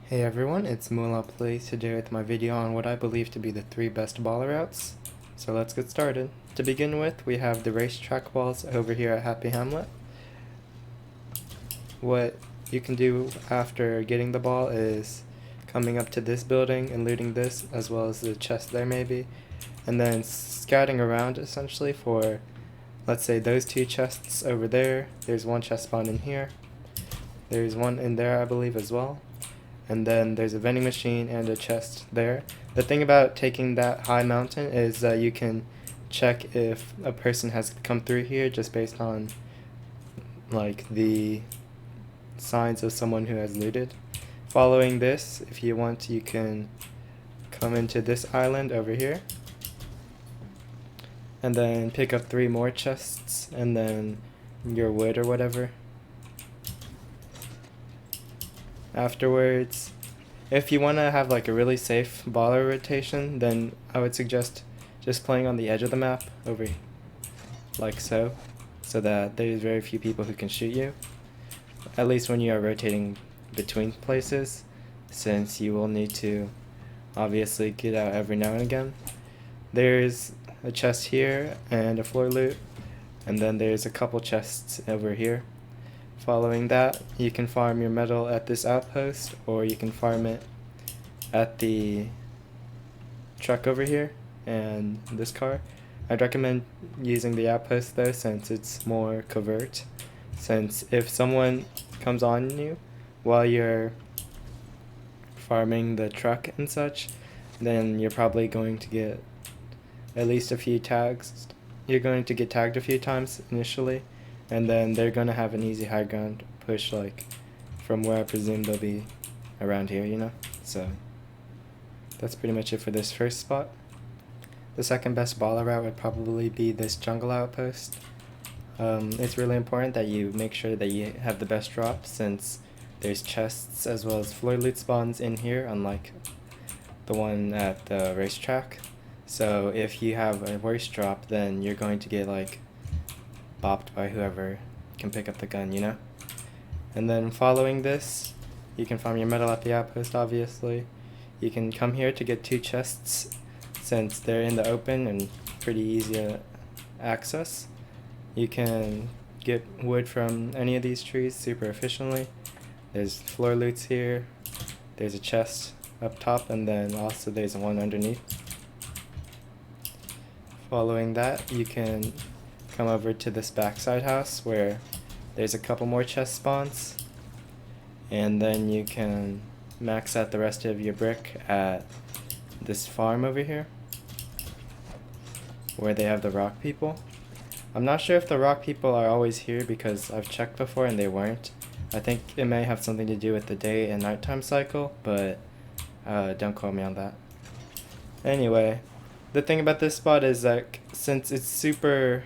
Hey everyone, it's Moolah Plays today with my video on what I believe to be the 3 best baller routes. So let's get started. To begin with, we have the racetrack balls over here at Happy Hamlet. What you can do after getting the ball is coming up to this building and looting this, as well as the chest there maybe, and then scouting around essentially for, let's say, those 2 chests over there. There's one chest spawn in here. There's one in there I believe as well. And then there's a vending machine and a chest there. The thing about taking that high mountain is that you can check if a person has come through here just based on like the signs of someone who has looted. Following this, if you want, you can come into this island over here and then pick up 3 more chests and then your wood or whatever. Afterwards, if you want to have like a really safe baller rotation, then I would suggest just playing on the edge of the map over like so that there's very few people who can shoot you, at least when you are rotating between places, since you will need to obviously get out every now and again. There's a chest here and a floor loot, and then there's a couple chests over here. Following that, you can farm your metal at this outpost, or you can farm it at the truck over here and this car. I'd recommend using the outpost though, since it's more covert, since if someone comes on you while you're farming the truck and such, then you're probably going to get at least a few tags. You're going to get tagged a few times initially, and then they're going to have an easy high ground push, like from where I presume they'll be around here, you know? So that's pretty much it for this first spot. The second best baller route would probably be this jungle outpost. It's really important that you make sure that you have the best drop, since there's chests as well as floor loot spawns in here, unlike the one at the racetrack. So if you have a worse drop, then you're going to get like bopped by whoever can pick up the gun, you know? And then following this, you can farm your metal at the outpost, obviously. You can come here to get 2 chests, since they're in the open and pretty easy to access. You can get wood from any of these trees super efficiently. There's floor loots here, there's a chest up top, and then also there's one underneath. Following that, you can come over to this backside house where there's a couple more chest spawns, and then you can max out the rest of your brick at this farm over here where they have the rock people. I'm not sure if the rock people are always here, because I've checked before and they weren't. I think it may have something to do with the day and nighttime cycle, but don't quote me on that. Anyway, the thing about this spot is that since it's super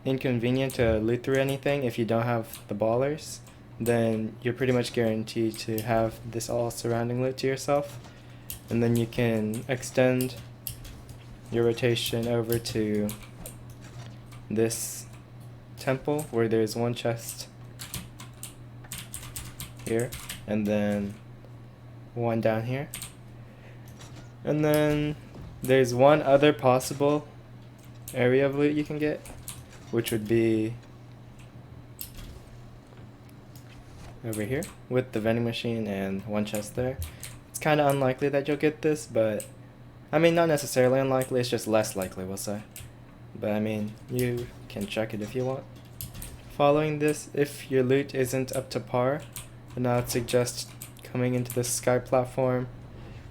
inconvenient to loot through anything if you don't have the ballers, then you're pretty much guaranteed to have this all surrounding loot to yourself, and then you can extend your rotation over to this temple where there's one chest here and then one down here, and then there's one other possible area of loot you can get, which would be over here with the vending machine and one chest there. It's kind of unlikely that you'll get this, but I mean, not necessarily unlikely, it's just less likely, we'll say. But I mean, you can check it if you want. Following this, if your loot isn't up to par, then I would suggest coming into the sky platform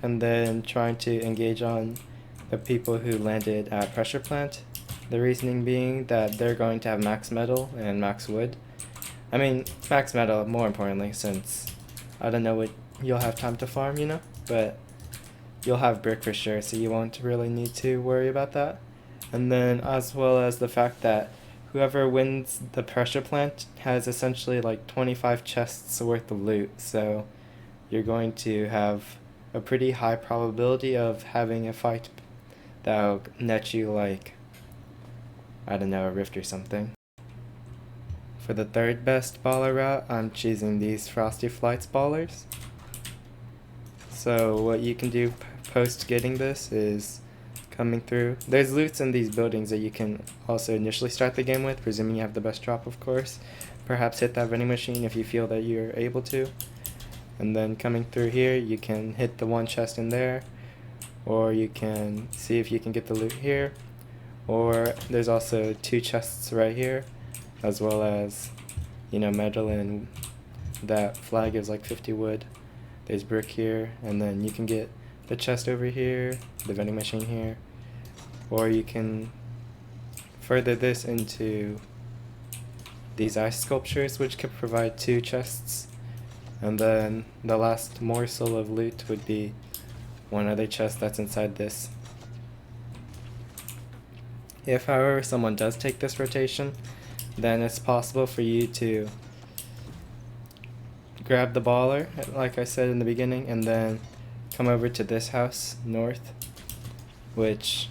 and then trying to engage on the people who landed at pressure plant. The reasoning being that they're going to have max metal and max wood. I mean, max metal more importantly, since I don't know what you'll have time to farm, you know? But you'll have brick for sure, so you won't really need to worry about that. And then as well as the fact that whoever wins the pressure plant has essentially like 25 chests worth of loot, so you're going to have a pretty high probability of having a fight that'll net you like, I don't know, a rift or something. For the third best baller route, I'm choosing these Frosty Flights ballers. So what you can do post getting this is coming through. There's loots in these buildings that you can also initially start the game with, presuming you have the best drop, of course. Perhaps hit that vending machine if you feel that you're able to. And then coming through here, you can hit the one chest in there, or you can see if you can get the loot here. Or there's also 2 chests right here, as well as, metal, and that flag is like 50 wood. There's brick here, and then you can get the chest over here, the vending machine here, or you can further this into these ice sculptures, which could provide 2 chests. And then the last morsel of loot would be one other chest that's inside this. If, however, someone does take this rotation, then it's possible for you to grab the baller, like I said in the beginning, and then come over to this house north, which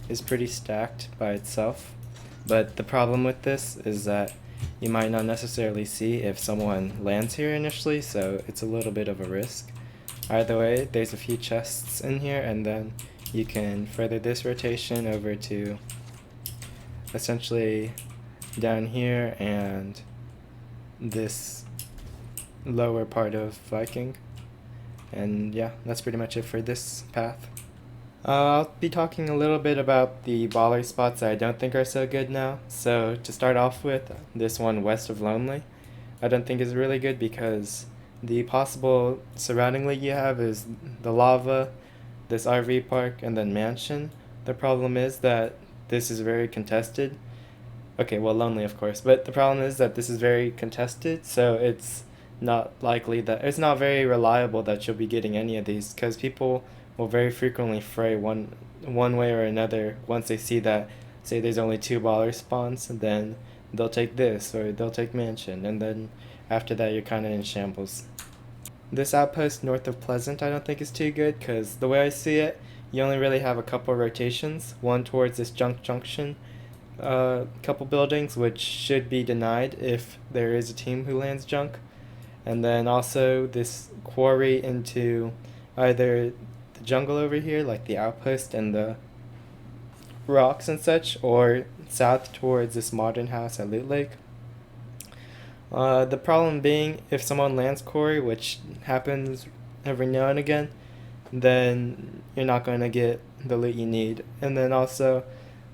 is pretty stacked by itself. But the problem with this is that you might not necessarily see if someone lands here initially, so it's a little bit of a risk. Either way, there's a few chests in here, and then you can further this rotation over to essentially down here and this lower part of Viking. And yeah, that's pretty much it for this path. I'll be talking a little bit about the baller spots that I don't think are so good now. So to start off with, this one west of Lonely, I don't think is really good because the possible surrounding league you have is the lava, this RV park, and then mansion. The problem is that this is very contested. Okay, well, Lonely, of course, but the problem is that this is very contested, so it's not likely that it's not very reliable that you'll be getting any of these, because people will very frequently fray one way or another. Once they see that, say there's only 2 baller spawns, then they'll take this or they'll take mansion, and then after that you're kind of in shambles. This outpost north of Pleasant I don't think is too good, because the way I see it, you only really have a couple rotations, one towards this junction, couple buildings, which should be denied if there is a team who lands junk, and then also this quarry into either the jungle over here, like the outpost and the rocks and such, or south towards this modern house at Loot Lake. The problem being, if someone lands quarry, which happens every now and again, then you're not going to get the loot you need. And then also,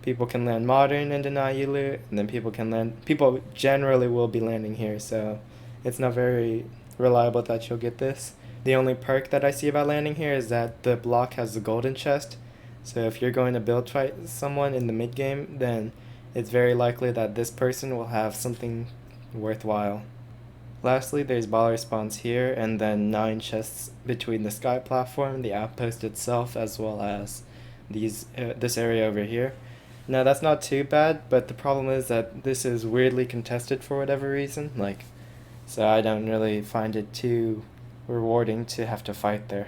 people can land modern and deny you loot, and then people generally will be landing here, so it's not very reliable that you'll get this. The only perk that I see about landing here is that the block has the golden chest, so if you're going to build fight someone in the mid game, then it's very likely that this person will have something worthwhile. Lastly, there's baller spawns here, and then 9 chests between the sky platform, the outpost itself, as well as this area over here. Now that's not too bad, but the problem is that this is weirdly contested for whatever reason, so I don't really find it too rewarding to have to fight there.